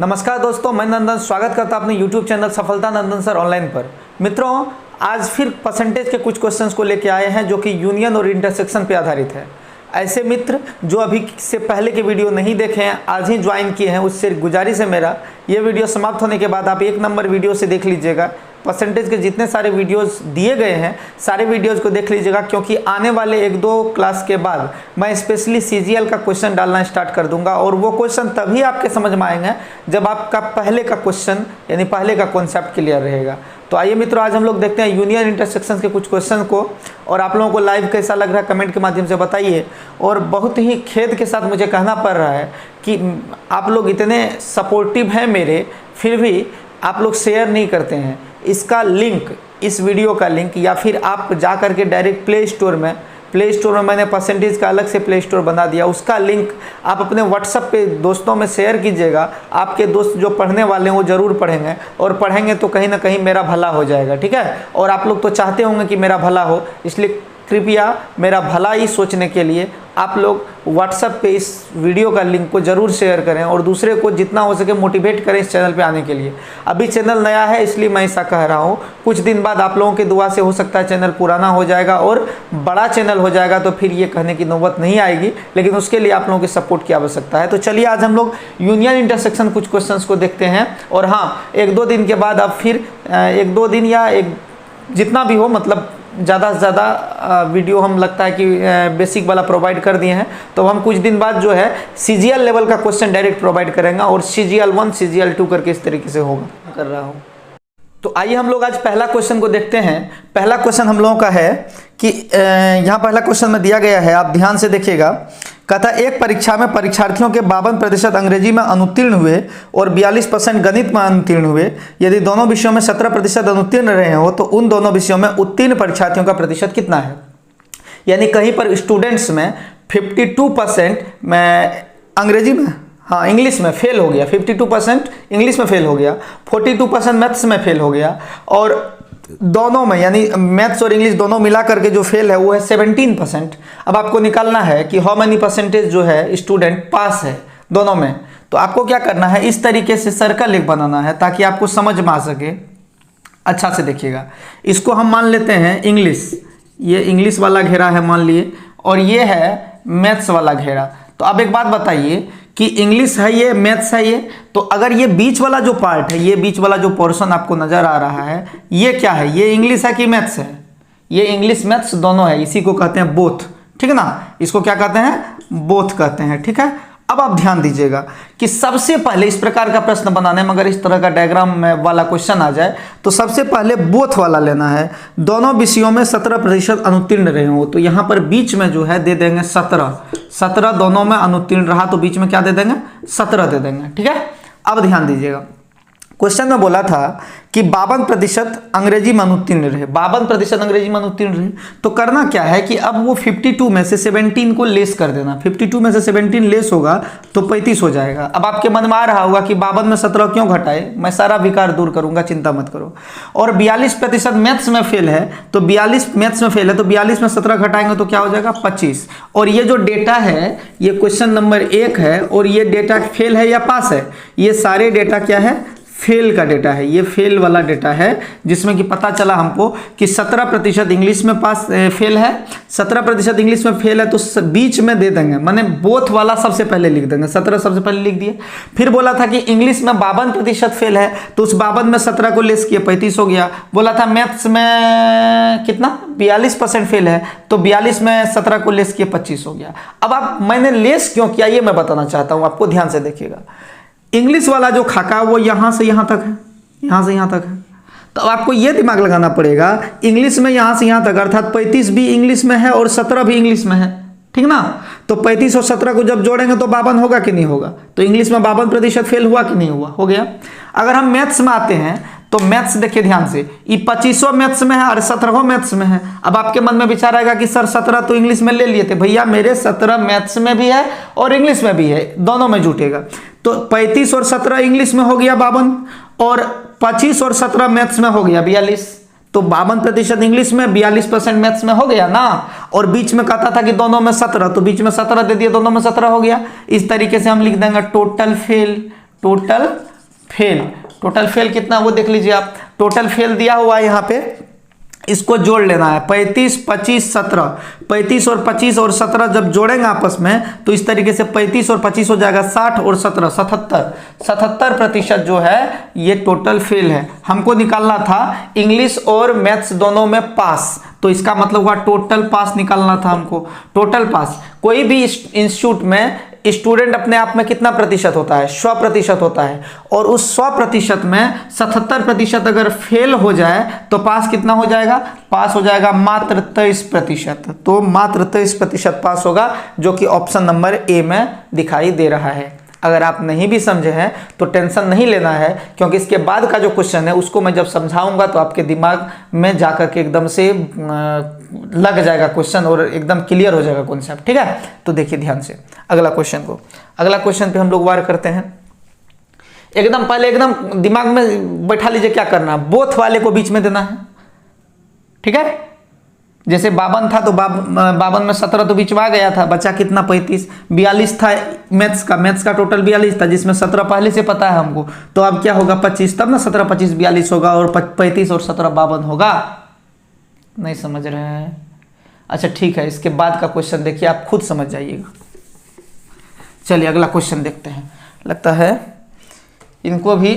नमस्कार दोस्तों, मैं नंदन स्वागत करता हूं अपने YouTube चैनल सफलता नंदन सर ऑनलाइन पर। मित्रों, आज फिर परसेंटेज के कुछ क्वेश्चंस को लेके आए हैं जो कि यूनियन और इंटरसेक्शन पे आधारित है। ऐसे मित्र जो अभी से पहले के वीडियो नहीं देखे हैं, आज ही ज्वाइन किए हैं, उससे गुजारिश है मेरा, ये वीडियो समाप्त होने के बाद आप 1 नंबर वीडियो से देख लीजिएगा। परसेंटेज के जितने सारे वीडियोस दिए गए हैं सारे वीडियोस को देख लीजिएगा, क्योंकि आने वाले 1-2 क्लास के बाद मैं स्पेशली सीजीएल का क्वेश्चन डालना स्टार्ट कर दूंगा। और वो क्वेश्चन तभी आपके समझ में आएंगे जब आपका पहले का क्वेश्चन यानी पहले का कॉन्सेप्ट क्लियर रहेगा। तो आइए मित्रों, आज हम लोग देखते हैं यूनियन इंटरसेक्शन के कुछ क्वेश्चन को। और आप लोगों को लाइव कैसा लग रहा है कमेंट के माध्यम से बताइए। और बहुत ही खेद के साथ मुझे कहना पड़ रहा है कि आप लोग इतने सपोर्टिव हैं मेरे, फिर भी आप लोग शेयर नहीं करते हैं। इसका लिंक, इस वीडियो का लिंक, या फिर आप जा कर के डायरेक्ट प्ले स्टोर में मैंने परसेंटेज का अलग से प्ले स्टोर बना दिया, उसका लिंक आप अपने व्हाट्सएप पे दोस्तों में शेयर कीजिएगा। आपके दोस्त जो पढ़ने वाले हैं वो ज़रूर पढ़ेंगे, और पढ़ेंगे तो कहीं ना कहीं मेरा भला हो जाएगा, ठीक है। और आप लोग तो चाहते होंगे कि मेरा भला हो, इसलिए कृपया मेरा भला ही सोचने के लिए आप लोग व्हाट्सएप पे इस वीडियो का लिंक को ज़रूर शेयर करें और दूसरे को जितना हो सके मोटिवेट करें इस चैनल पे आने के लिए। अभी चैनल नया है इसलिए मैं ऐसा कह रहा हूँ। कुछ दिन बाद आप लोगों की दुआ से हो सकता है चैनल पुराना हो जाएगा और बड़ा चैनल हो जाएगा, तो फिर ये कहने की नौबत नहीं आएगी, लेकिन उसके लिए आप लोगों की सपोर्ट की आवश्यकता है। तो चलिए आज हम लोग यूनियन इंटरसेक्शन कुछ क्वेश्चन को देखते हैं। और हाँ, 1-2 दिन के बाद अब फिर 1-2 दिन या जितना भी हो, मतलब ज़्यादा से ज़्यादा वीडियो हम लगता है कि बेसिक वाला प्रोवाइड कर दिए हैं, तो हम कुछ दिन बाद जो है सीजीएल लेवल का क्वेश्चन डायरेक्ट प्रोवाइड करेंगे और सीजीएल 1 सीजीएल 2 करके इस तरीके से होगा कर रहा हूँ। तो आइए हम लोग आज पहला क्वेश्चन को देखते हैं। पहला क्वेश्चन हम लोगों का है कि यहाँ पहला क्वेश्चन में दिया गया है, आप ध्यान से देखिएगा। कहता एक परीक्षा में परीक्षार्थियों के 52% अंग्रेजी में अनुत्तीर्ण हुए और 42% गणित में अनुत्तीर्ण हुए। यदि दोनों विषयों में 17% अनुत्तीर्ण रहे हो तो उन दोनों विषयों में उत्तीर्ण परीक्षार्थियों का प्रतिशत कितना है। यानी कहीं पर स्टूडेंट्स में 52% में अंग्रेजी में, हाँ इंग्लिश में फेल हो गया, 52% इंग्लिश में फेल हो गया, 42% मैथ्स में फेल हो गया, और दोनों में यानी मैथ्स और इंग्लिश दोनों मिला करके जो फेल है वो है 17%। अब आपको निकालना है कि हाउ मेनी परसेंटेज जो है स्टूडेंट पास है दोनों में। तो आपको क्या करना है, इस तरीके से सर्कल एक बनाना है ताकि आपको समझ में आ सके। अच्छा से देखिएगा, इसको हम मान लेते हैं इंग्लिश, ये इंग्लिश वाला घेरा है मान लिए, और ये है मैथ्स वाला घेरा। तो अब एक बात बताइए कि इंग्लिश है ये, मैथ्स है ये, तो अगर ये बीच वाला जो पार्ट है, ये बीच वाला जो पोर्शन आपको नजर आ रहा है, ये क्या है, ये इंग्लिश है कि मैथ्स है। ये इंग्लिश मैथ्स दोनों है, इसी को कहते हैं बोथ, ठीक है ना। इसको क्या कहते हैं, बोथ कहते हैं, ठीक है। अब आप ध्यान दीजिएगा कि सबसे पहले इस प्रकार का प्रश्न बनाने में अगर इस तरह का डायग्राम में वाला क्वेश्चन आ जाए तो सबसे पहले बोथ वाला लेना है। दोनों विषयों में 17% अनुत्तीर्ण रहे हो, तो यहाँ पर बीच में जो है दे देंगे 17 दोनों में अनुत्तीर्ण रहा तो बीच में क्या दे देंगे, 17 दे देंगे, ठीक है। अब ध्यान दीजिएगा, क्वेश्चन में बोला था कि 52% अंग्रेजी में अनुत्तीर्ण रहे, 52% अंग्रेजी में अनुत्तीर्ण रहे। तो करना क्या है कि अब वो 52 में से 17 को लेस कर देना। 52 में से 17 लेस होगा तो 35 हो जाएगा। अब आपके मन में आ रहा होगा कि 52 में 17 क्यों घटाए, मैं सारा विकार दूर करूंगा, चिंता मत करो। और 42% मैथ्स में फेल है, तो 42 मैथ्स में फेल है तो 42 में 17 घटाएंगे तो क्या हो जाएगा, 25। और ये जो डेटा है ये क्वेश्चन नंबर 1 है, और ये डेटा फेल है या पास है, ये सारे डेटा क्या है, फेल का डेटा है। ये फेल वाला डेटा है जिसमें कि पता चला हमको कि 17% इंग्लिश में पास फेल है, 17% इंग्लिश में फेल है, तो बीच में दे देंगे, माने बोथ वाला सबसे पहले लिख देंगे, 17 सबसे पहले लिख दिए। फिर बोला था कि इंग्लिश में 52% फेल है, तो उस 52 में 17 को लेस किया, 35 हो गया। बोला था मैथ्स में कितना, 42% फेल है, तो 42 में 17 को लेस किया, 25 हो गया। अब मैंने लेस क्यों किया ये मैं बताना चाहता हूँ, आपको ध्यान से देखिएगा। इंग्लिश वाला जो खाका वो यहाँ से यहाँ तक है, यहाँ से यहाँ तक है, तो आपको ये दिमाग लगाना पड़ेगा इंग्लिश में यहाँ से यहाँ तक, अर्थात 35 भी इंग्लिश में है और 17 भी इंग्लिश में है, ठीक ना। तो 35 और 17 को जब जोड़ेंगे तो 52 होगा कि नहीं होगा, तो इंग्लिश में 52% फेल हुआ कि नहीं हुआ, हो गया। अगर हम मैथ्स में आते हैं तो मैथ्स देखिए ध्यान से, ये 25 मैथ्स में है और 17 मैथ्स में है। अब आपके मन में विचार आएगा कि सर 17 तो इंग्लिश में ले लिए थे, भैया मेरे 17 मैथ्स में भी है और इंग्लिश में भी है, दोनों में जुटेगा। तो 35 और 17 इंग्लिश में हो गया 52, और 25 और 17 मैथ्स में हो गया 42। तो 52% इंग्लिश में, 42% मैथ्स में हो गया ना। और बीच में कहता था कि दोनों में 17, तो बीच में 17 दे दिया, दोनों में 17 हो गया। इस तरीके से हम लिख देंगे total fail, total fail. Total fail कितना वो देख लीजिए आप, टोटल फेल दिया हुआ है यहाँ पे, इसको जोड़ लेना है 35, 25, 17। 35 और 25 और 17 जब जोड़ेंगे आपस में तो इस तरीके से 35 और 25 हो जाएगा 60 और 17 77। 77% जो है ये टोटल फेल है। हमको निकालना था इंग्लिश और मैथ्स दोनों में पास, तो इसका मतलब हुआ टोटल पास निकालना था हमको। टोटल पास कोई भी इंस्टीट्यूट में स्टूडेंट अपने आप में कितना प्रतिशत होता है, 100% होता है, और उस 100% में 77% अगर फेल हो जाए तो पास कितना हो जाएगा, पास हो जाएगा मात्र 23%। तो मात्र 23% पास होगा, जो कि ऑप्शन नंबर ए में दिखाई दे रहा है। अगर आप नहीं भी समझे हैं तो टेंशन नहीं लेना है, क्योंकि इसके बाद का जो क्वेश्चन है उसको मैं जब समझाऊंगा तो आपके दिमाग में जाकर के एकदम से लग जाएगा क्वेश्चन और एकदम क्लियर हो जाएगा कॉन्सेप्ट। ठीक है, तो देखिए ध्यान से अगला क्वेश्चन को। अगला क्वेश्चन पे हम लोग वार करते हैं। एकदम पहले एकदम दिमाग में बैठा लीजिए क्या करना, बोथ वाले को बीच में देना है। ठीक है, जैसे 52 था तो 52 में 17 तो बीच में आ गया था, बचा कितना 35। 42 था मैथ्स का टोटल 42 था, जिसमें 17 पहले से पता है हमको, तो अब क्या होगा 25, तब ना 17 25 42 होगा, और 35 और 17 52 होगा। नहीं समझ रहे हैं? अच्छा ठीक है, इसके बाद का क्वेश्चन देखिए, आप खुद समझ जाइएगा। चलिए अगला क्वेश्चन देखते हैं। लगता है इनको भी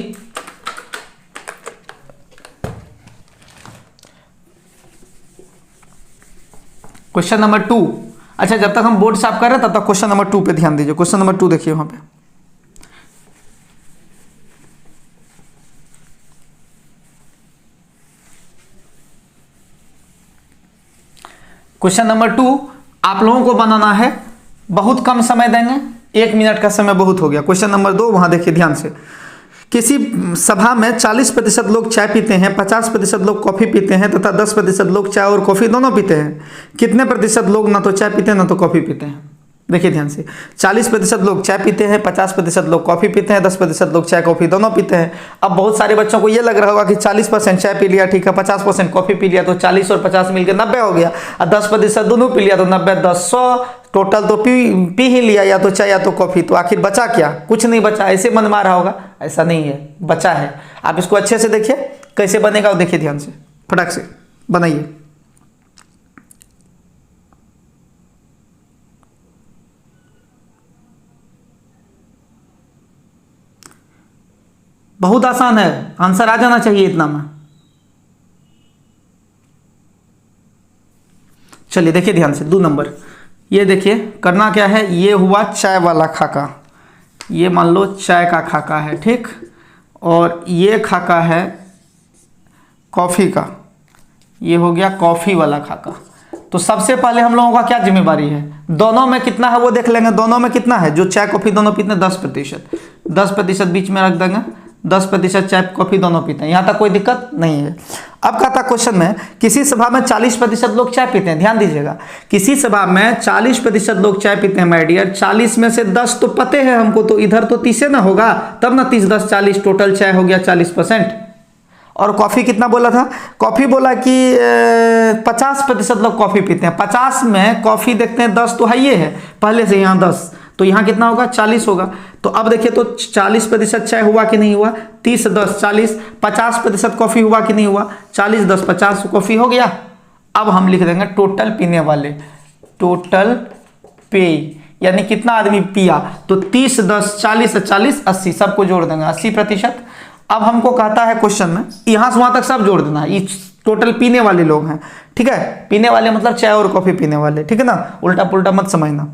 क्वेश्चन नंबर 2। अच्छा, जब तक हम बोर्ड साफ कर रहे हैं तब तक क्वेश्चन नंबर 2 पे ध्यान दीजिए। क्वेश्चन नंबर 2 देखिए वहां पे, क्वेश्चन नंबर 2 आप लोगों को बनाना है, बहुत कम समय देंगे, 1 मिनट का समय बहुत हो गया। क्वेश्चन नंबर 2 वहां देखिए ध्यान से। किसी सभा में 40% लोग चाय पीते हैं, 50% लोग कॉफ़ी पीते हैं तथा 10% लोग चाय और कॉफ़ी दोनों पीते हैं। कितने प्रतिशत लोग ना तो चाय पीते हैं ना तो कॉफ़ी पीते हैं? देखिए ध्यान से, 40% लोग चाय पीते हैं, 50% लोग कॉफ़ी पीते हैं, 10% लोग चाय कॉफ़ी दोनों पीते हैं। अब बहुत सारे बच्चों को ये लग रहा होगा कि 40% चाय पी लिया ठीक है, 50% कॉफ़ी पी लिया तो 40 और 50 मिलकर 90 हो गया, और 10% दोनों पी लिया तो 90 10 100, टोटल तो पी ही लिया, या तो चाय या तो कॉफ़ी, तो आखिर बचा क्या? कुछ नहीं बचा। ऐसे मन मारा होगा, ऐसा नहीं है, बचा है। आप इसको अच्छे से देखिए कैसे बनेगा, और देखिए ध्यान से, फटाक से बनाइए। बहुत आसान है, आंसर आ जाना चाहिए इतना में। चलिए देखिए ध्यान से, 2 नंबर ये देखिए, करना क्या है, ये हुआ चाय वाला खाका, ये मान लो चाय का खाका है, ठीक, और ये खाका है कॉफ़ी का, ये हो गया कॉफ़ी वाला खाका। तो सबसे पहले हम लोगों का क्या जिम्मेवारी है, दोनों में कितना है वो देख लेंगे। दोनों में कितना है, जो चाय कॉफ़ी दोनों पीते हैं 10%, 10% बीच में रख देंगे, 10% चाय कॉफ़ी दोनों पीते हैं, यहाँ तक कोई दिक्कत नहीं है। अब कहता क्वेश्चन में, किसी सभा में 40% लोग चाय पीते हैं, ध्यान दीजिएगा, किसी सभा में 40% लोग चाय पीते हैं माय डियर, 40 में से 10 तो पते हैं हमको, तो इधर तो 30 ना होगा, तब ना 30 10 40, टोटल चाय हो गया 40%। और कॉफ़ी कितना बोला था, कॉफ़ी बोला कि 50% लोग कॉफ़ी पीते हैं, 50 में कॉफ़ी देखते हैं 10 तो है, ये है पहले से यहाँ 10, तो यहाँ कितना होगा 40 होगा। तो अब देखिए तो 40% चाय हुआ कि नहीं हुआ, 30 10 40, 50% कॉफ़ी हुआ कि नहीं हुआ, 40 10 50 कॉफ़ी हो गया। अब हम लिख देंगे टोटल पीने वाले, टोटल पे, यानी कितना आदमी पिया, तो 30 10 40 40 80, सबको जोड़ देंगे 80%। अब हमको कहता है क्वेश्चन में, यहाँ से वहाँ तक सब जोड़ देना है, ये टोटल पीने वाले लोग हैं, ठीक है, पीने वाले मतलब चाय और कॉफ़ी पीने वाले, ठीक है ना, उल्टा पुल्टा मत समझना।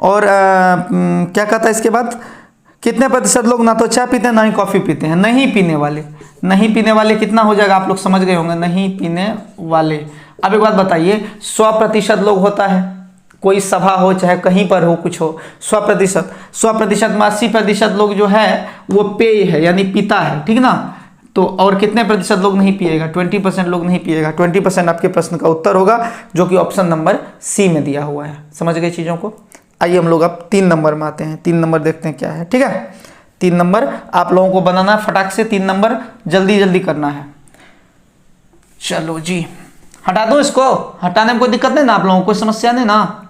और क्या कहता है इसके बाद, कितने प्रतिशत लोग ना तो चाय पीते हैं ना ही कॉफ़ी पीते हैं। नहीं पीने वाले, नहीं पीने वाले कितना हो जाएगा, आप लोग समझ गए होंगे, नहीं पीने वाले। अब एक बात बताइए, 100% लोग होता है, कोई सभा हो चाहे कहीं पर हो कुछ हो, 100% में 80% लोग जो है वो पेय है, यानी पीता है, ठीक ना। तो और कितने प्रतिशत लोग नहीं पिएगा, 20% लोग नहीं पिएगा। 20% आपके प्रश्न का उत्तर होगा, जो कि ऑप्शन नंबर सी में दिया हुआ है। समझ गए चीज़ों को। आइए हम लोग अब 3 नंबर में आते हैं। 3 नंबर देखते हैं क्या है, ठीक है। 3 नंबर आप लोगों को बनाना है फटाक से, 3 नंबर जल्दी जल्दी करना है। चलो जी, हटा दो इसको, हटाने में कोई दिक्कत नहीं ना, आप लोगों को कोई समस्या नहीं ना।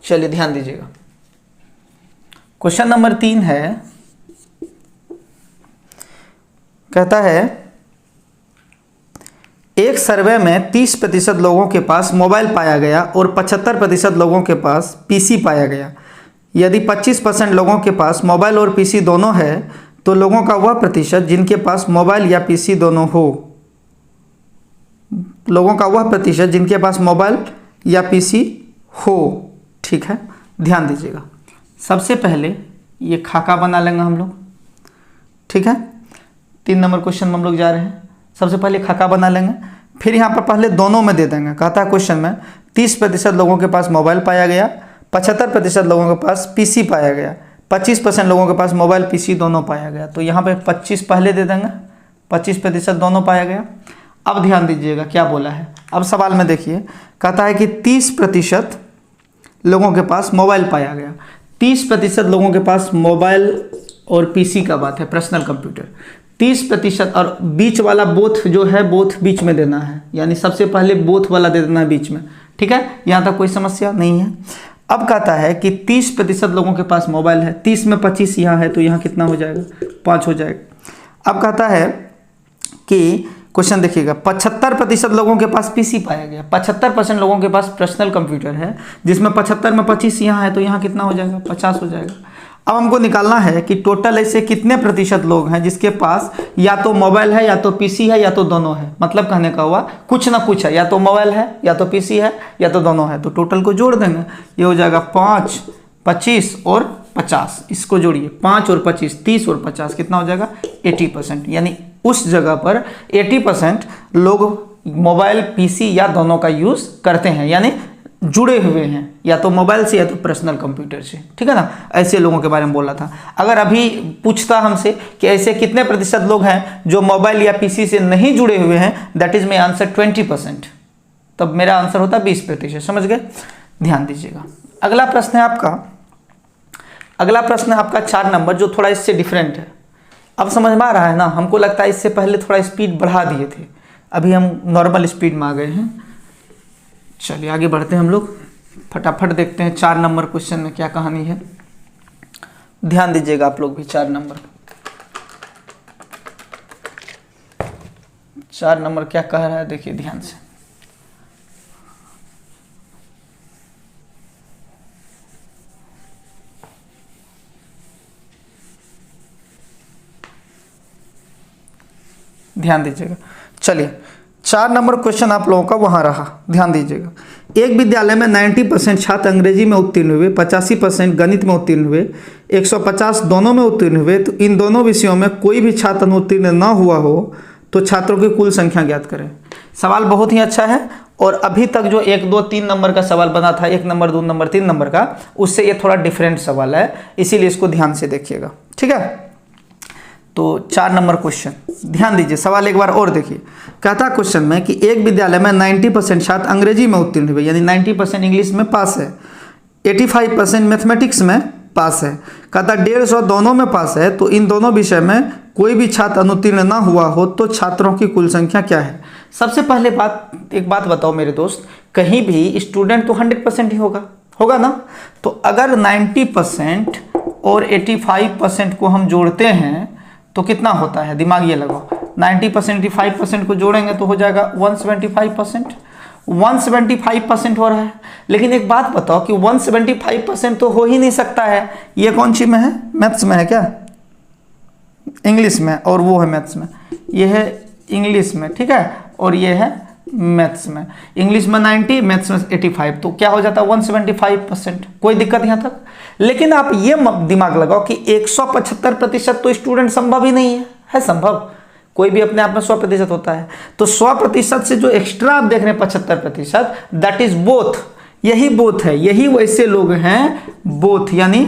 चलिए ध्यान दीजिएगा। क्वेश्चन नंबर 3 है, कहता है एक सर्वे में 30% लोगों के पास मोबाइल पाया गया और 75% लोगों के पास पीसी पाया गया। यदि 25% लोगों के पास मोबाइल और पीसी दोनों है तो लोगों का वह प्रतिशत जिनके पास मोबाइल या पीसी दोनों हो, लोगों का वह प्रतिशत जिनके पास मोबाइल या पीसी हो। ठीक है, ध्यान दीजिएगा। सबसे पहले ये खाका बना लेंगे हम लोग। ठीक है, 3 नंबर क्वेश्चन में हम लोग जा रहे हैं। सबसे पहले खाका बना लेंगे, फिर यहाँ पर पहले दोनों में दे देंगे। कहता है क्वेश्चन में 30% लोगों के पास मोबाइल पाया गया, 75% लोगों के पास पीसी पाया गया, 25% लोगों के पास मोबाइल पीसी दोनों पाया गया। तो यहाँ पे 25 पहले दे देंगे, 25% दोनों पाया गया। अब ध्यान दीजिएगा क्या बोला है। अब सवाल में देखिए, कहता है कि 30% लोगों के पास मोबाइल पाया गया। 30% लोगों के पास मोबाइल और पीसी का बात है, पर्सनल कंप्यूटर। 30% और बीच वाला बोथ जो है, बोथ बीच में देना है, यानी सबसे पहले बोथ वाला दे देना है बीच में। ठीक है, यहाँ तक कोई समस्या नहीं है। अब कहता है कि 30% लोगों के पास मोबाइल है, 30 में 25 यहाँ है तो यहाँ कितना हो जाएगा, 5 हो जाएगा। अब कहता है कि क्वेश्चन देखिएगा, 75% लोगों के पास पीसी पाया गया। 75% लोगों के पास पर्सनल कंप्यूटर है, जिसमें 75 में 25 यहाँ है तो यहाँ कितना हो जाएगा, 50 हो जाएगा। अब हमको निकालना है कि टोटल ऐसे कितने प्रतिशत लोग हैं जिसके पास या तो मोबाइल है, या तो पीसी है, या तो दोनों है। मतलब कहने का हुआ कुछ ना कुछ है, या तो मोबाइल है, या तो पीसी है, या तो दोनों है। तो टोटल को जोड़ देंगे, ये हो जाएगा 5, 25 और 50। इसको जोड़िए, 5 और 25, 30 और 50 कितना हो जाएगा, 80%। यानी उस जगह पर 80% लोग मोबाइल, पीसी या दोनों का यूज़ करते हैं, यानी जुड़े हुए हैं या तो मोबाइल से या तो पर्सनल कंप्यूटर से। ठीक है ना, ऐसे लोगों के बारे में बोला था। अगर अभी पूछता हमसे कि ऐसे कितने प्रतिशत लोग हैं जो मोबाइल या पीसी से नहीं जुड़े हुए हैं, दैट इज माई आंसर 20%, तब मेरा आंसर होता 20%। समझ गए, ध्यान दीजिएगा। अगला प्रश्न है आपका 4 नंबर, जो थोड़ा इससे डिफरेंट है। अब समझ में आ रहा है ना, हमको लगता है इससे पहले थोड़ा स्पीड बढ़ा दिए थे, अभी हम नॉर्मल स्पीड में आ गए हैं। चलिए आगे बढ़ते हैं हम लोग, फटाफट देखते हैं 4 नंबर क्वेश्चन में क्या कहानी है। ध्यान दीजिएगा आप लोग भी। 4 नंबर क्या कह रहा है, देखिए ध्यान से। ध्यान दीजिएगा। चलिए 4 नंबर क्वेश्चन आप लोगों का वहाँ रहा, ध्यान दीजिएगा। एक विद्यालय में 90% छात्र अंग्रेजी में उत्तीर्ण हुए, 85% गणित में उत्तीर्ण हुए, 150 दोनों में उत्तीर्ण हुए। तो इन दोनों विषयों में कोई भी छात्र उत्तीर्ण न हुआ हो तो छात्रों की कुल संख्या ज्ञात करें। सवाल बहुत ही अच्छा है, और अभी तक जो 1, 2, 3 नंबर का सवाल बना था, 1 नंबर, 2 नंबर, 3 नंबर का, उससे ये थोड़ा डिफरेंट सवाल है, इसीलिए इसको ध्यान से देखिएगा। ठीक है, तो 4 नंबर क्वेश्चन ध्यान दीजिए। सवाल एक बार और देखिए। कहता क्वेश्चन में कि एक विद्यालय में 90% छात्र अंग्रेजी में उत्तीर्ण हुए, यानी 90% इंग्लिश में पास है, 85% मैथमेटिक्स में पास है। कहता 150 दोनों में पास है। तो इन दोनों विषय में कोई भी छात्र अनुत्तीर्ण ना हुआ हो तो छात्रों की कुल संख्या क्या है। सबसे पहले एक बात बताओ मेरे दोस्त, कहीं भी स्टूडेंट तो 100% ही होगा ना। तो अगर 90% और 85% को हम जोड़ते हैं तो कितना होता है, दिमाग ये लगाओ। 90% 85% को जोड़ेंगे तो हो जाएगा 175%। 175% हो रहा है। लेकिन एक बात बताओ कि 175% तो हो ही नहीं सकता है। ये कौन सी में है, मैथ्स में है क्या, इंग्लिश में, और वो है मैथ्स में। ये है इंग्लिश में, ठीक है, और ये है मैथ्स में। इंग्लिश में 90, मैथ्स में 85, तो क्या हो जाता है 175%। कोई दिक्कत यहाँ तक। लेकिन आप ये दिमाग लगाओ कि 175% तो स्टूडेंट संभव ही नहीं है संभव, कोई भी अपने आप में 100% होता है। तो 100% से जो एक्स्ट्रा आप देख रहे हैं 75%, दैट इज बोथ, यही बोथ है, यही वैसे लोग हैं बोथ, यानी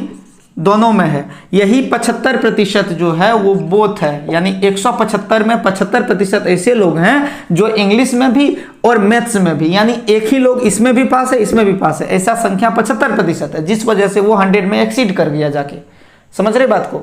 दोनों में है। यही 75% जो है वो बोथ है, यानी 175 में 75% ऐसे लोग हैं जो इंग्लिश में भी और मैथ्स में भी, यानी एक ही लोग इसमें भी पास है इसमें भी पास है। ऐसा संख्या 75% है, जिस वजह से वो 100 में एक्सीड कर गया जाके। समझ रहे बात को,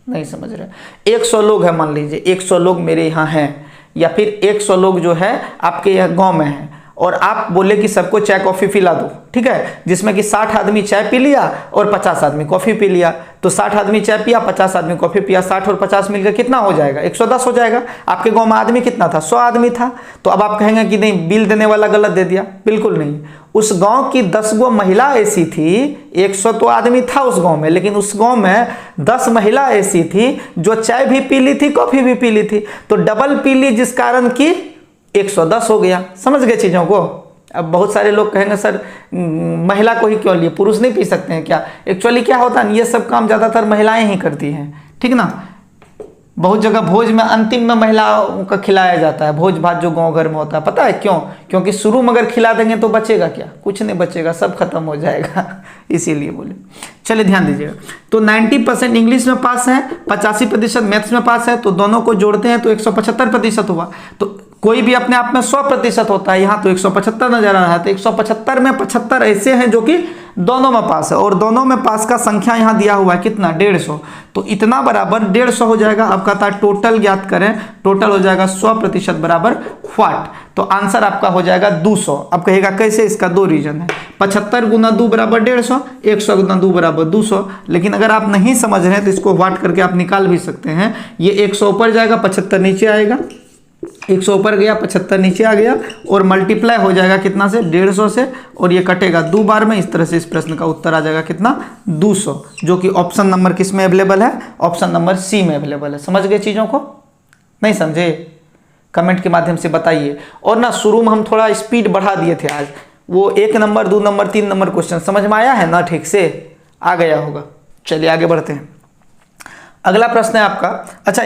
नहीं समझ रहे। 100 लोग हैं, मान लीजिए 100 लोग मेरे यहाँ हैं, या फिर 100 लोग जो है आपके यहाँ गाँव में हैं, और आप बोले कि सबको चाय कॉफ़ी पिला दो, ठीक है, जिसमें कि 60 आदमी चाय पी लिया और 50 आदमी कॉफ़ी पी लिया, तो 60 आदमी चाय पिया, 50 आदमी कॉफ़ी पिया, 60 और 50 मिलकर कितना हो जाएगा? 110 हो जाएगा। आपके गांव में आदमी कितना था? 100 आदमी था। तो अब आप कहेंगे कि नहीं, बिल देने वाला गलत दे दिया। बिल्कुल नहीं, उस गांव की 10 गो महिला ऐसी थी, 100 तो आदमी था उस गांव में, लेकिन उस गांव में 10 महिला ऐसी थी जो चाय भी पी ली थी, कॉफ़ी भी पी ली थी, तो डबल पी ली, जिस कारण की 110 हो गया। समझ गए चीज़ों को? अब बहुत सारे लोग कहेंगे सर महिला को ही क्यों लिए, पुरुष नहीं पी सकते हैं क्या? एक्चुअली क्या होता है, ये सब काम ज़्यादातर महिलाएं ही करती हैं, ठीक ना। बहुत जगह भोज में अंतिम में महिलाओं का खिलाया जाता है, भोज भात जो गांव घर में होता है। पता है क्यों? क्योंकि शुरू में अगर खिला देंगे तो बचेगा क्या? कुछ नहीं बचेगा, सब खत्म हो जाएगा। इसीलिए बोले। चलिए ध्यान दीजिएगा। तो 90% इंग्लिश में पास है, 85% मैथ्स में पास है, तो दोनों को जोड़ते हैं तो 175% हुआ। तो कोई भी अपने आप में 100% होता है, यहाँ तो 175 नजर आ रहा है, तो 175 में 75 ऐसे हैं जो कि दोनों में पास है, और दोनों में पास का संख्या यहाँ दिया हुआ है कितना? 150। तो इतना बराबर 150 हो जाएगा। अब कहता है टोटल ज्ञात करें, टोटल हो जाएगा 100% बराबर व्हाट? तो आंसर आपका हो जाएगा 200। अब कहेगा कैसे? इसका दो रीजन है, 75 गुना 2 बराबर 150, 100 गुना 2 बराबर 200। लेकिन अगर आप नहीं समझ रहे हैं तो इसको व्हाट करके आप निकाल भी सकते हैं। ये 100 ऊपर जाएगा, 75 नीचे आएगा, 100 ऊपर गया, 75 नीचे आ गया, और मल्टीप्लाई हो जाएगा कितना से? 150 से, और ये कटेगा 2 बार में। इस तरह से इस प्रश्न का उत्तर आ जाएगा कितना? 200, जो कि ऑप्शन नंबर किस में अवेलेबल है? ऑप्शन नंबर सी में अवेलेबल है। समझ गए चीज़ों को? नहीं समझे? कमेंट के माध्यम से बताइए। और ना शुरू में हम थोड़ा स्पीड बढ़ा दिए थे आज, वो 1 नंबर 2 नंबर 3 नंबर क्वेश्चन समझ में आया है ना? ठीक से आ गया होगा। चलिए आगे बढ़ते हैं। अगला प्रश्न है आपका। अच्छा,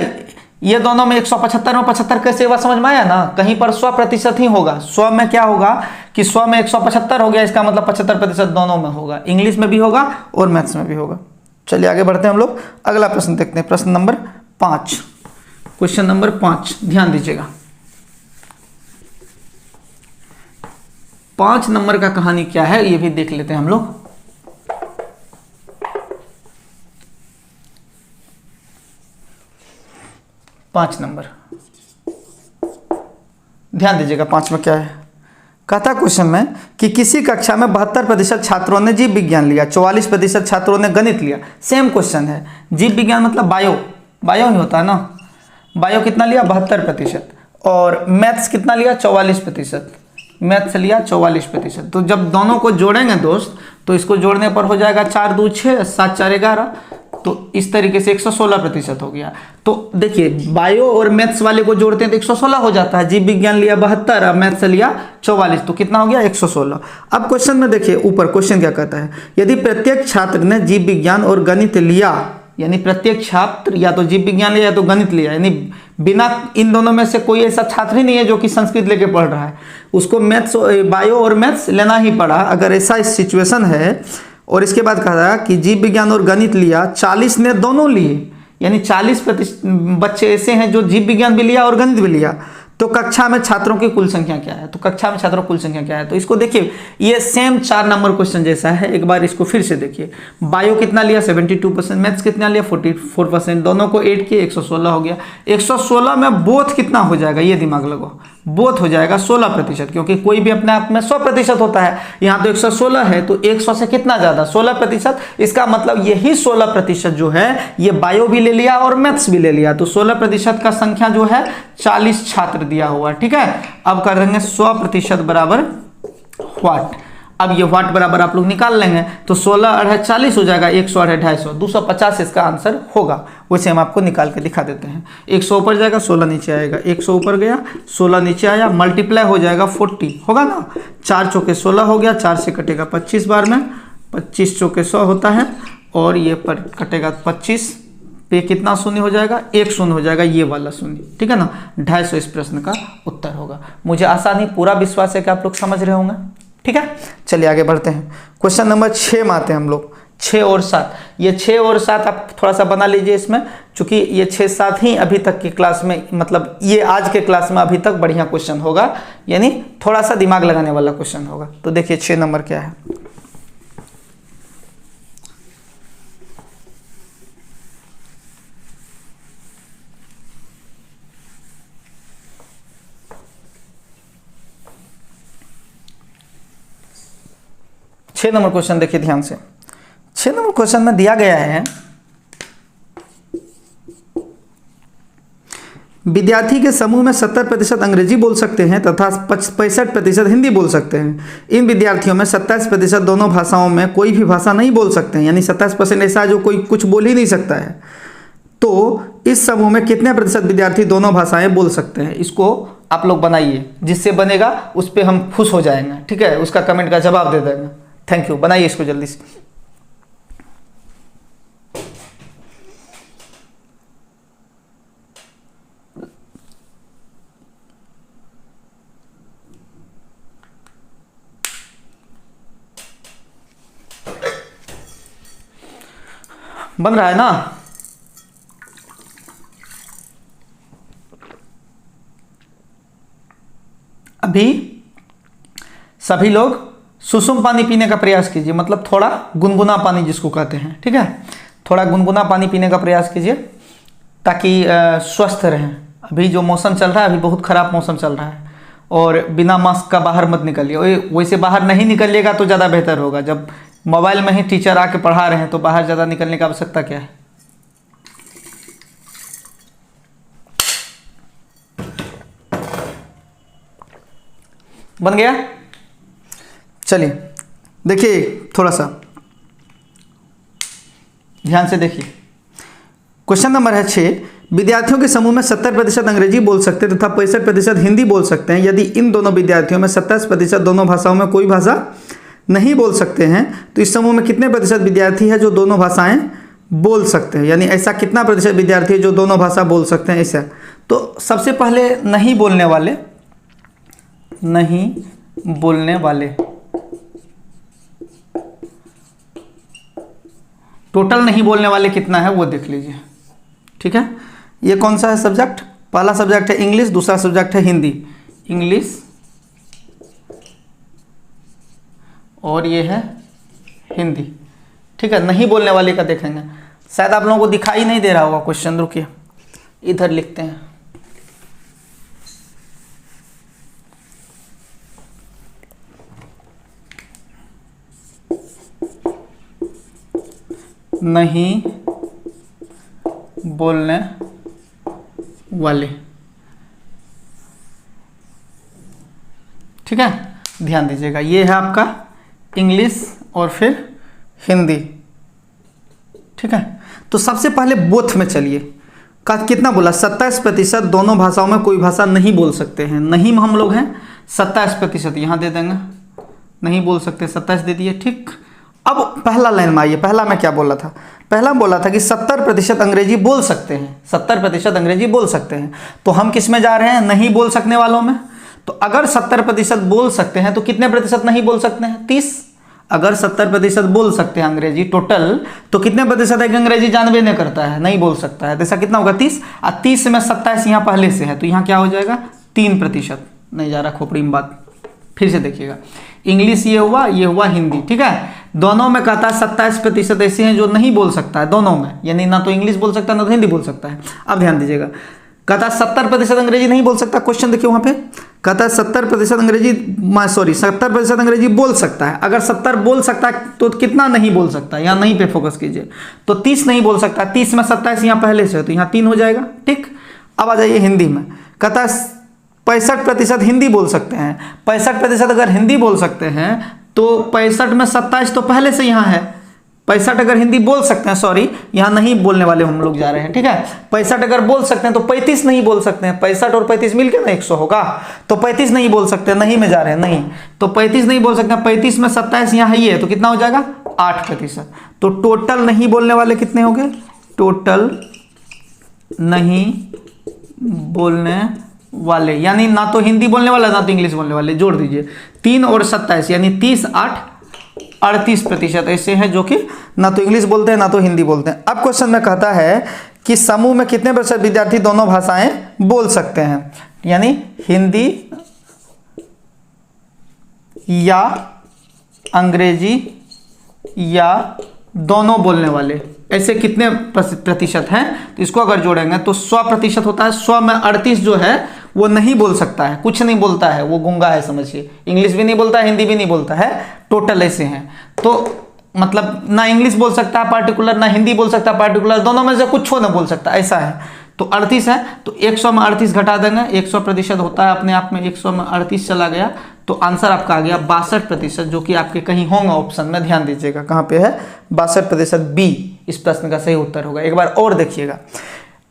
ये दोनों में 175 में 75 कैसे हुआ? समझ में आया ना? कहीं पर 100% ही होगा। 100 में क्या होगा कि 100 में 175 हो गया, इसका मतलब 75% दोनों में होगा, इंग्लिश में भी होगा और मैथ्स में भी होगा। चलिए आगे बढ़ते हैं हम लोग। अगला प्रश्न देखते हैं, प्रश्न नंबर 5। क्वेश्चन नंबर 5, ध्यान दीजिएगा। 5 नंबर का कहानी क्या है ये भी देख लेते हैं हम लोग। पांच नंबर, ध्यान दीजिएगा 5 में क्या है। कहता क्वेश्चन में कि किसी कक्षा में 72% छात्रों ने जीव विज्ञान लिया, 44% छात्रों ने गणित लिया। सेम क्वेश्चन है। जीव विज्ञान मतलब बायो ही होता है ना। बायो कितना लिया? 72%। और मैथ्स कितना लिया? 44%। मैथ्स लिया 44%। तो जब दोनों को जोड़ेंगे दोस्त, तो इसको जोड़ने पर हो जाएगा 4 2 6, 7 4 11। तो इस तरीके से 116% हो गया। तो देखिए, बायो और मैथ्स वाले को जोड़ते हैं तो 116 हो जाता है। जीव विज्ञान लिया 72 और मैथ्स लिया 44, तो कितना हो गया? 116। अब क्वेश्चन में देखिए ऊपर क्वेश्चन क्या कहता है, यदि प्रत्येक छात्र ने जीव विज्ञान और गणित लिया, यानी प्रत्येक छात्र या तो जीव विज्ञान लिया या तो गणित लिया, यानी बिना इन दोनों में से कोई ऐसा छात्र ही नहीं है जो कि संस्कृत लेके पढ़ रहा है, उसको मैथ्स, बायो और मैथ्स लेना ही पड़ा। अगर ऐसा सिचुएशन है, और इसके बाद कहा था कि जीव विज्ञान और गणित लिया, 40 ने दोनों लिए, यानी 40% बच्चे ऐसे हैं जो जीव विज्ञान भी लिया और गणित भी लिया, तो कक्षा में छात्रों की कुल संख्या क्या है? तो कक्षा में छात्रों की कुल संख्या क्या है? तो इसको देखिए, ये सेम 4 नंबर क्वेश्चन जैसा है। एक बार इसको फिर से देखिए। बायो कितना लिया? 72%। मैथ्स कितना लिया? 44%। दोनों को ऐड किए, 116 हो गया। 116 में बोथ कितना हो जाएगा? ये दिमाग लगाओ, बोथ हो जाएगा 16%, क्योंकि कोई भी अपने आप में 100% होता है। यहाँ तो 116 है, तो 100 से कितना ज्यादा? 16%। इसका मतलब यही 16% जो है, ये बायो भी ले लिया और मैथ्स भी ले लिया। तो 16% का संख्या जो है 40 छात्र दिया हुआ, ठीक है। अब कर देंगे 100% बराबर व्हाट। अब ये व्हाट बराबर आप लोग निकाल लेंगे, तो 16 अढ़ाई 40 हो जाएगा, 100 अढ़ाई 250, 250 इसका आंसर होगा। वैसे हम आपको निकाल के दिखा देते हैं। 100 ऊपर जाएगा, 16 नीचे आएगा, 100 ऊपर गया, 16 नीचे आया, मल्टीप्लाई हो जाएगा 40, होगा ना। 4 चौके 16 हो गया, 4 से कटेगा 25 बार में, 25 चौके 100 होता है, और ये पर कटेगा 25 पे कितना शून्य हो जाएगा? 1 शून्य हो जाएगा, ये वाला शून्य, ठीक है ना। 250 इस प्रश्न का उत्तर होगा। मुझे आशा नहीं, पूरा विश्वास है कि आप लोग समझ रहे होंगे, ठीक है। चलिए आगे बढ़ते हैं। क्वेश्चन नंबर 6 में आते हैं हम लोग। 6 और 7, ये 6 और 7 आप थोड़ा सा बना लीजिए इसमें, क्योंकि ये 6 7 ही अभी तक की क्लास में, मतलब ये आज के क्लास में अभी तक बढ़िया क्वेश्चन होगा, यानी थोड़ा सा दिमाग लगाने वाला क्वेश्चन होगा। तो देखिए 6 नंबर क्या है। 6 नंबर क्वेश्चन देखिए ध्यान से। 6 नंबर क्वेश्चन में दिया गया है विद्यार्थी के समूह में 70% अंग्रेजी बोल सकते हैं तथा 65% हिंदी बोल सकते हैं। इन विद्यार्थियों में 27% दोनों भाषाओं में कोई भी भाषा नहीं बोल सकते हैं, यानी 27% ऐसा जो कोई कुछ बोल ही नहीं सकता है। तो इस समूह में कितने प्रतिशत विद्यार्थी दोनों भाषाएं बोल सकते हैं? इसको आप लोग बनाइए, जिससे बनेगा उस पर हम खुश हो जाएंगे, ठीक है, उसका कमेंट का जवाब दे देंगे। थैंक यू, बनाइए इसको जल्दी से। बन रहा है ना? अभी सभी लोग सुसुम पानी पीने का प्रयास कीजिए, मतलब थोड़ा गुनगुना पानी जिसको कहते हैं, ठीक है, थोड़ा गुनगुना पानी पीने का प्रयास कीजिए ताकि स्वस्थ रहें। अभी जो मौसम चल रहा है, अभी बहुत ख़राब मौसम चल रहा है, और बिना मास्क का बाहर मत निकलिए। वैसे बाहर नहीं निकलिएगा तो ज़्यादा बेहतर होगा। जब मोबाइल में ही टीचर आके पढ़ा रहे हैं तो बाहर ज़्यादा निकलने की आवश्यकता क्या है? बन गया? चलिए देखिए, थोड़ा सा ध्यान से देखिए। क्वेश्चन नंबर है 6। विद्यार्थियों के समूह में 70% अंग्रेजी बोल सकते हैं तथा 65% हिंदी बोल सकते हैं। यदि इन दोनों विद्यार्थियों में 27% दोनों भाषाओं में कोई भाषा नहीं बोल सकते हैं तो इस समूह में कितने प्रतिशत विद्यार्थी है जो दोनों भाषाएं बोल सकते हैं? यानी ऐसा कितना प्रतिशत विद्यार्थी है जो दोनों भाषा बोल सकते हैं? ऐसा तो सबसे पहले नहीं बोलने वाले टोटल नहीं बोलने वाले कितना है वो देख लीजिए, ठीक है। ये कौन सा है सब्जेक्ट? पहला सब्जेक्ट है इंग्लिश, दूसरा सब्जेक्ट है हिंदी। इंग्लिश और ये है हिंदी, ठीक है। नहीं बोलने वाले का देखेंगे, शायद आप लोगों को दिखाई नहीं दे रहा होगा क्वेश्चन, रुकिए इधर लिखते हैं। नहीं बोलने वाले, ठीक है, ध्यान दीजिएगा। ये है आपका इंग्लिश और फिर हिंदी, ठीक है। तो सबसे पहले बोथ में चलिए, का कितना बोला? 27% दोनों भाषाओं में कोई भाषा नहीं बोल सकते हैं। नहीं में हम लोग हैं 27%, यहाँ दे देंगे, नहीं बोल सकते 27 दे दिए, ठीक। अब पहला लाइन में आइए। पहला मैं क्या बोला था? पहला बोला था कि 70% अंग्रेजी बोल सकते हैं, 70% अंग्रेजी बोल सकते हैं। तो हम किस में जा रहे हैं? नहीं बोल सकने वालों में। तो अगर 70% बोल सकते हैं तो कितने प्रतिशत नहीं बोल सकते हैं? 30। अगर 70% बोल सकते हैं अंग्रेजी टोटल, तो कितने प्रतिशत है अंग्रेजी जानबे नहीं करता है, नहीं बोल सकता है? तो ऐसा कितना होगा? 30। और 30 में 27 यहाँ पहले से है, तो यहाँ क्या हो जाएगा? 3%। नहीं जा रहा खोपड़ी में बात, फिर से देखिएगा। इंग्लिश ये हुआ हिंदी, ठीक है। दोनों में कहता है 27% ऐसे हैं जो नहीं बोल सकता है, दोनों में, यानी ना तो इंग्लिश बोल सकता है ना तो हिंदी बोल सकता है। अब ध्यान दीजिएगा, कहता है 70% अंग्रेजी नहीं बोल सकता। क्वेश्चन देखिए वहां पे, कहता है 70% अंग्रेजी 70% अंग्रेजी बोल सकता है। अगर 70 बोल सकता है तो कितना नहीं बोल सकता? यहाँ नहीं पे फोकस कीजिए। तो 30 नहीं बोल सकता, 30 में 27 यहाँ पहले से है, तो यहाँ 3 हो जाएगा, ठीक। अब आ जाइए हिंदी में, कहता है 65% हिंदी बोल सकते हैं। 65% अगर हिंदी बोल सकते हैं तो 65 में 27 तो पहले से यहाँ है। 65 अगर हिंदी बोल सकते हैं, सॉरी यहाँ नहीं बोलने वाले हम लोग जा रहे हैं, ठीक है। 65 अगर बोल सकते हैं तो 35 नहीं बोल सकते हैं। 65 और 35 मिलकर ना 100 होगा, तो 35 नहीं बोल सकते, नहीं में जा रहे हैं, नहीं, तो 35 नहीं बोल सकते। 35 में 27 यहाँ है, तो कितना हो जाएगा? 8%। तो टोटल नहीं बोलने वाले कितने हो गए? टोटल नहीं बोलने वाले, यानी ना तो हिंदी बोलने वाला ना तो इंग्लिश बोलने वाले, जोड़ दीजिए 3 और 27, यानी 30, 8, 38% ऐसे हैं जो कि ना तो इंग्लिश बोलते हैं ना तो हिंदी बोलते हैं। अब क्वेश्चन में कहता है कि समूह में कितने प्रतिशत विद्यार्थी दोनों भाषाएं बोल सकते हैं? यानी हिंदी या अंग्रेजी या दोनों बोलने वाले, ऐसे कितने प्रतिशत हैं? तो इसको अगर जोड़ेंगे तो 100% होता है। 100 में 38 जो है वो नहीं बोल सकता है, कुछ नहीं बोलता है, वो गूंगा है समझिए, इंग्लिश भी नहीं बोलता है, हिंदी भी नहीं बोलता है, टोटल ऐसे हैं। तो मतलब ना इंग्लिश बोल सकता है पार्टिकुलर, ना हिंदी बोल सकता है पार्टिकुलर, दोनों में से कुछ हो ना बोल सकता, ऐसा है। तो 38 है, तो 100 में 38 घटा देंगे, 100% होता है अपने आप में, 100 में 38 चला गया, तो आंसर आपका आ गया 62%, जो कि आपके कहीं होगा ऑप्शन में, ध्यान दीजिएगा कहाँ पे है, 62% बी इस प्रश्न का सही उत्तर होगा। एक बार और देखिएगा,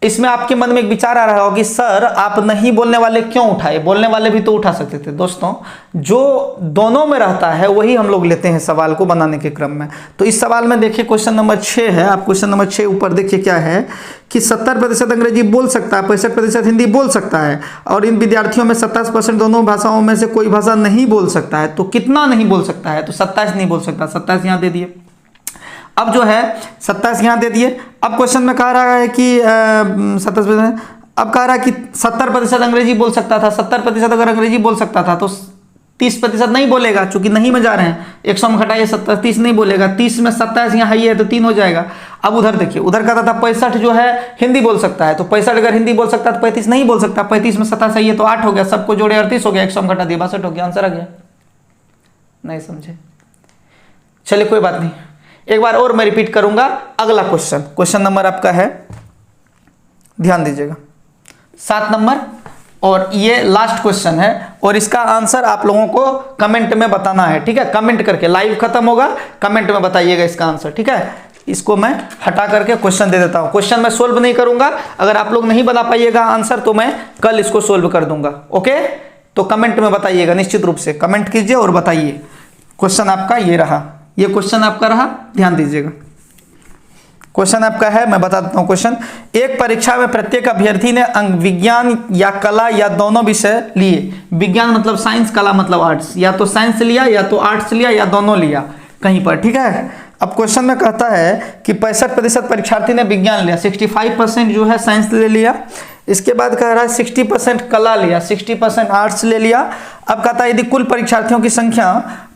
इसमें आपके मन में एक विचार आ रहा होगा कि सर आप नहीं बोलने वाले क्यों उठाए, बोलने वाले भी तो उठा सकते थे। दोस्तों, जो दोनों में रहता है वही हम लोग लेते हैं सवाल को बनाने के क्रम में। तो इस सवाल में देखिए क्वेश्चन नंबर 6 है, आप क्वेश्चन नंबर 6 ऊपर देखिए क्या है कि 70% अंग्रेजी बोल सकता है, 65% हिंदी बोल सकता है, और इन विद्यार्थियों में 27% दोनों भाषाओं में से कोई भाषा नहीं बोल सकता है। तो कितना नहीं बोल सकता है, तो 27 नहीं बोल सकता, 27 यहाँ दे दिए। अब जो है 27 यहाँ दे दिए। अब क्वेश्चन में कह रहा है कि 27%, अब कह रहा है कि 70% अंग्रेजी बोल सकता था, 70% अगर अंग्रेजी बोल सकता था तो 30% नहीं बोलेगा, चूंकि नहीं में जा रहे हैं, 100 में घटाइए 70, 30 नहीं बोलेगा, 30 में 27 यहाँ है तो 3 हो जाएगा। अब उधर देखिए, उधर कहता था 65 जो है हिंदी बोल सकता है, तो 65 अगर हिंदी बोल सकता है तो 35 नहीं बोल सकता, 35 में 27 है तो 8 हो गया, सबको जोड़े 38 हो गया, 100 में घटा दिया 62 हो गया, आंसर आ गया। नहीं समझे, चलिए कोई बात नहीं, एक बार और मैं रिपीट करूंगा। अगला क्वेश्चन, क्वेश्चन नंबर आपका है, ध्यान दीजिएगा, 7 नंबर, और ये लास्ट क्वेश्चन है, और इसका आंसर आप लोगों को कमेंट में बताना है, ठीक है। कमेंट करके, लाइव खत्म होगा, कमेंट में बताइएगा इसका आंसर, ठीक है। इसको मैं हटा करके क्वेश्चन दे देता हूं। क्वेश्चन मैं सोल्व नहीं करूंगा, अगर आप लोग नहीं बता पाइएगा आंसर तो मैं कल इसको सोल्व कर दूंगा, ओके। तो कमेंट में बताइएगा, निश्चित रूप से कमेंट कीजिए और बताइए। क्वेश्चन आपका ये रहा, ये क्वेश्चन आपका रहा, ध्यान दीजिएगा। क्वेश्चन आपका है, मैं बता देता हूं क्वेश्चन। एक परीक्षा में प्रत्येक अभ्यर्थी ने विज्ञान या कला या दोनों विषय लिए, विज्ञान मतलब साइंस, कला मतलब आर्ट्स, या तो साइंस लिया या तो आर्ट्स लिया या दोनों लिया कहीं पर, ठीक है। अब क्वेश्चन में कहता है कि 65% परीक्षार्थी ने विज्ञान लिया, 65% जो है साइंस ले लिया, इसके बाद कह रहा है 60% कला लिया, 60% आर्ट्स ले लिया। अब कहता है यदि कुल परीक्षार्थियों की संख्या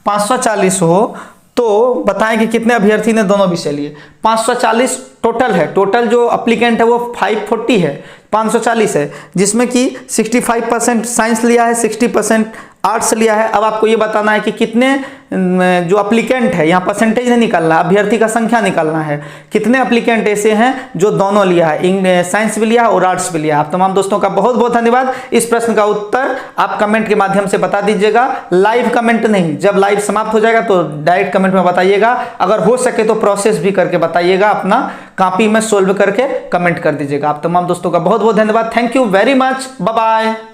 540 हो तो बताएं कि कितने अभ्यर्थी ने दोनों विषय लिए। 540 टोटल है, टोटल जो अप्लीकेंट है वो 540 है, 540 है, जिसमें कि 65% साइंस लिया है, 60% आर्ट्स लिया है। अब आपको ये बताना है कि कितने जो अप्लीकेंट है, यहाँ परसेंटेज नहीं निकालना, अभ्यर्थी का संख्या निकालना है, कितने अप्लीकेंट ऐसे हैं जो दोनों लिया है, साइंस भी लिया और आर्ट्स भी लिया। आप तमाम दोस्तों का बहुत बहुत धन्यवाद। इस प्रश्न का उत्तर आप कमेंट के माध्यम से बता दीजिएगा, लाइव कमेंट नहीं, जब लाइव समाप्त हो जाएगा तो डायरेक्ट कमेंट में बताइएगा, अगर हो सके तो प्रोसेस भी करके बताइएगा, अपना कॉपी में सोल्व करके कमेंट कर दीजिएगा। आप तमाम दोस्तों का बहुत बहुत धन्यवाद, thank you very much, bye bye.